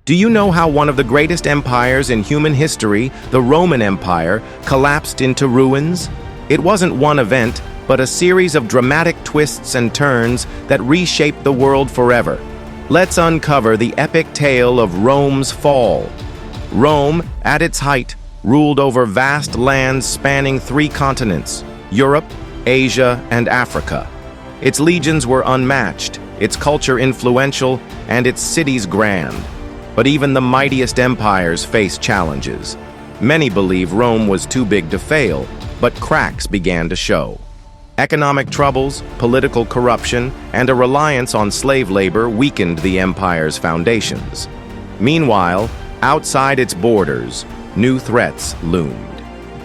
Do you know how one of the greatest empires in human history, the Roman Empire, collapsed into ruins? It wasn't one event, but a series of dramatic twists and turns that reshaped the world forever. Let's uncover the epic tale of Rome's fall. Rome, at its height, ruled over vast lands spanning 3 continents: Europe, Asia, and Africa. Its legions were unmatched, its culture influential, and its cities grand. But even the mightiest empires faced challenges. Many believe Rome was too big to fail, but cracks began to show. Economic troubles, political corruption, and a reliance on slave labor weakened the empire's foundations. Meanwhile, outside its borders, new threats loomed.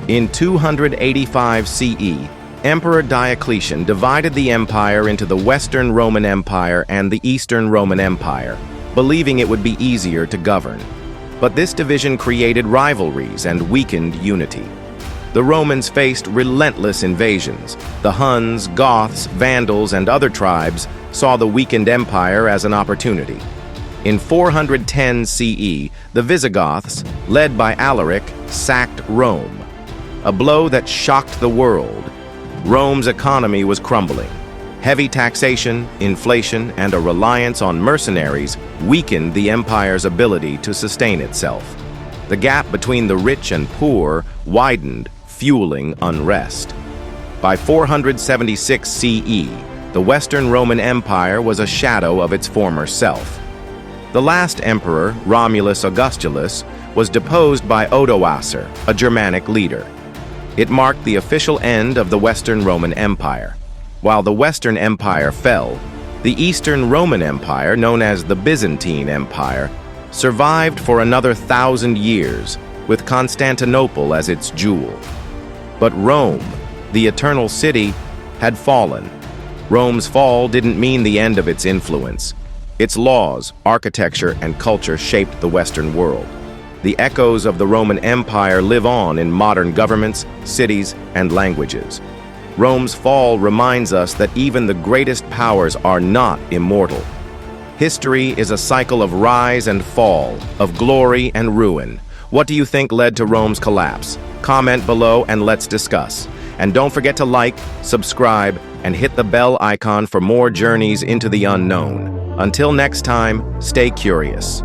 In 285 CE, Emperor Diocletian divided the empire into the Western Roman Empire and the Eastern Roman Empire, believing it would be easier to govern. But this division created rivalries and weakened unity. The Romans faced relentless invasions. The Huns, Goths, Vandals, and other tribes saw the weakened empire as an opportunity. In 410 CE, the Visigoths, led by Alaric, sacked Rome. A blow that shocked the world. Rome's economy was crumbling. Heavy taxation, inflation, and a reliance on mercenaries weakened the empire's ability to sustain itself. The gap between the rich and poor widened, fueling unrest. By 476 CE, the Western Roman Empire was a shadow of its former self. The last emperor, Romulus Augustulus, was deposed by Odoacer, a Germanic leader. It marked the official end of the Western Roman Empire. While the Western Empire fell, the Eastern Roman Empire, known as the Byzantine Empire, survived for another 1,000 years, with Constantinople as its jewel. But Rome, the eternal city, had fallen. Rome's fall didn't mean the end of its influence. Its laws, architecture, and culture shaped the Western world. The echoes of the Roman Empire live on in modern governments, cities, and languages. Rome's fall reminds us that even the greatest powers are not immortal. History is a cycle of rise and fall, of glory and ruin. What do you think led to Rome's collapse? Comment below and let's discuss. And don't forget to like, subscribe, and hit the bell icon for more journeys into the unknown. Until next time, stay curious.